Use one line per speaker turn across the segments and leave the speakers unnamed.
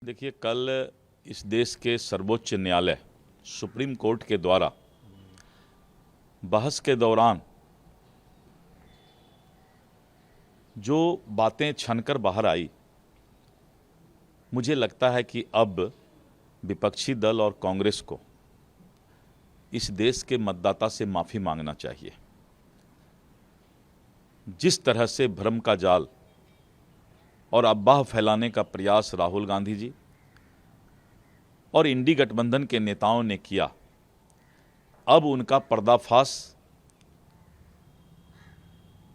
देखिए, कल इस देश के सर्वोच्च न्यायालय सुप्रीम कोर्ट के द्वारा बहस के दौरान जो बातें छनकर बाहर आई, मुझे लगता है कि अब विपक्षी दल और कांग्रेस को इस देश के मतदाता से माफ़ी मांगना चाहिए। जिस तरह से भ्रम का जाल और अफवाह फैलाने का प्रयास राहुल गांधी जी और इंडी गठबंधन के नेताओं ने किया, अब उनका पर्दाफाश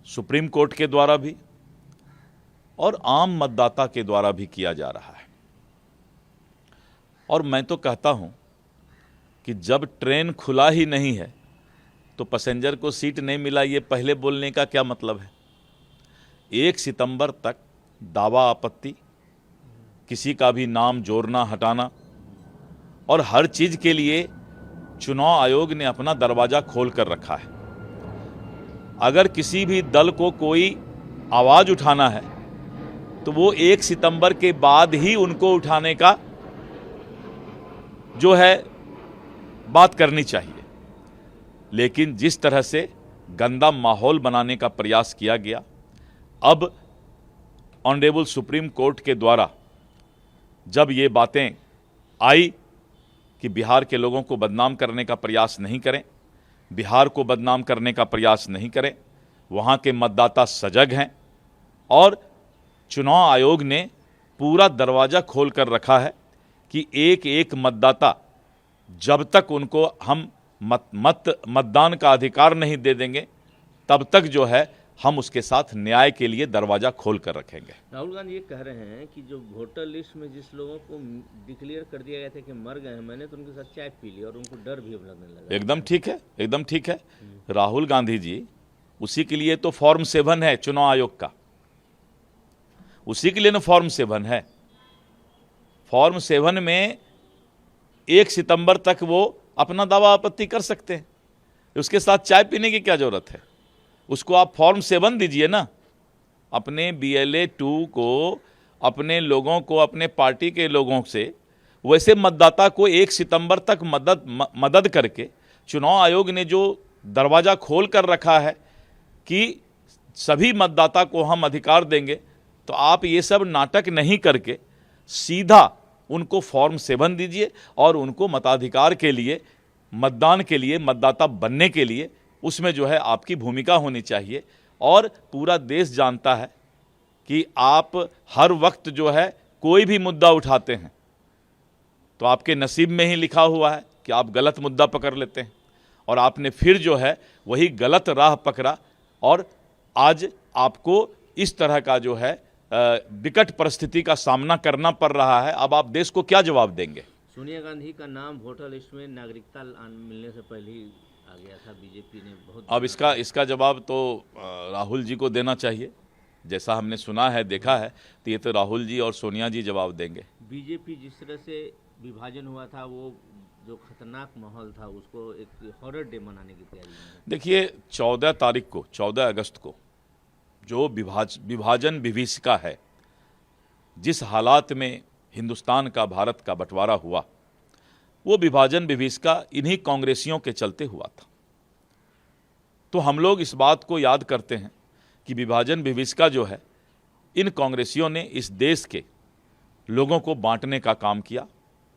सुप्रीम कोर्ट के द्वारा भी और आम मतदाता के द्वारा भी किया जा रहा है। और मैं तो कहता हूं कि जब ट्रेन खुला ही नहीं है तो पैसेंजर को सीट नहीं मिला, ये पहले बोलने का क्या मतलब है। 1 सितंबर तक दावा आपत्ति, किसी का भी नाम जोड़ना हटाना और हर चीज़ के लिए चुनाव आयोग ने अपना दरवाज़ा खोल कर रखा है। अगर किसी भी दल को कोई आवाज़ उठाना है तो वो 1 सितंबर के बाद ही उनको उठाने का जो है बात करनी चाहिए। लेकिन जिस तरह से गंदा माहौल बनाने का प्रयास किया गया, अब ऑनरेबल सुप्रीम कोर्ट के द्वारा जब ये बातें आई कि बिहार के लोगों को बदनाम करने का प्रयास नहीं करें, बिहार को बदनाम करने का प्रयास नहीं करें, वहाँ के मतदाता सजग हैं और चुनाव आयोग ने पूरा दरवाज़ा खोल कर रखा है कि एक एक मतदाता, जब तक उनको हम मतदान का अधिकार नहीं दे देंगे तब तक जो है हम उसके साथ न्याय के लिए दरवाज़ा खोल कर रखेंगे।
राहुल गांधी ये कह रहे हैं कि जो वोटर लिस्ट में जिस लोगों को डिक्लेयर कर दिया गया था कि मर गए हैं, मैंने तो उनके साथ चाय पी ली और उनको डर भी अब लगने लगा।
एकदम ठीक है, एकदम ठीक है। राहुल गांधी जी, उसी के लिए तो फॉर्म 7 है चुनाव आयोग का, उसी के लिए ना फॉर्म 7 है। फॉर्म 7 में 1 सितंबर तक वो अपना दावा आपत्ति कर सकते हैं। उसके साथ चाय पीने की क्या जरूरत है। उसको आप फॉर्म 7 दीजिए ना, अपने BLA 2 को, अपने लोगों को, अपने पार्टी के लोगों से, वैसे मतदाता को 1 सितंबर तक मदद करके चुनाव आयोग ने जो दरवाज़ा खोल कर रखा है कि सभी मतदाता को हम अधिकार देंगे, तो आप ये सब नाटक नहीं करके सीधा उनको फॉर्म 7 दीजिए और उनको मताधिकार के लिए, मतदान के लिए, मतदाता बनने के लिए उसमें जो है आपकी भूमिका होनी चाहिए। और पूरा देश जानता है कि आप हर वक्त जो है कोई भी मुद्दा उठाते हैं तो आपके नसीब में ही लिखा हुआ है कि आप गलत मुद्दा पकड़ लेते हैं, और आपने फिर जो है वही गलत राह पकड़ा और आज आपको इस तरह का जो है विकट परिस्थिति का सामना करना पड़ रहा है। अब आप देश को क्या जवाब देंगे।
सोनिया गांधी का नाम वोटर लिस्ट में नागरिकता मिलने से पहले ही आ गया था, बीजेपी ने बहुत।
अब इसका जवाब तो राहुल जी को देना चाहिए। जैसा हमने सुना है, देखा है, तो ये तो राहुल जी और सोनिया जी जवाब देंगे।
बीजेपी जिस तरह से विभाजन हुआ था, वो जो खतरनाक माहौल था, उसको एक हॉरर डे मनाने की तैयारी में।
देखिए, 14 तारीख को, 14 अगस्त को जो विभाजन विभीषिका है, जिस हालात में हिंदुस्तान का, भारत का बंटवारा हुआ, वो विभाजन विभीषिका इन्हीं कांग्रेसियों के चलते हुआ था। तो हम लोग इस बात को याद करते हैं कि विभाजन विभीषिका जो है, इन कांग्रेसियों ने इस देश के लोगों को बांटने का काम किया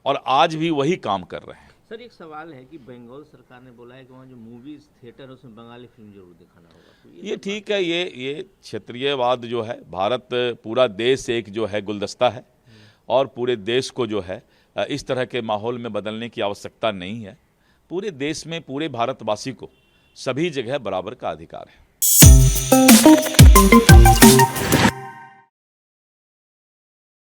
और आज भी वही काम कर रहे हैं।
सर, एक सवाल है कि बंगाल सरकार ने बोला है कि वहाँ जो मूवीज थिएटर है उसमें बंगाली फिल्म जरूर दिखाना होगा, तो ये
ठीक है। ये क्षेत्रीयवाद जो है, भारत पूरा देश एक जो है गुलदस्ता है और पूरे देश को जो है इस तरह के माहौल में बदलने की आवश्यकता नहीं है। पूरे देश में, पूरे भारतवासी को सभी जगह बराबर का अधिकार है।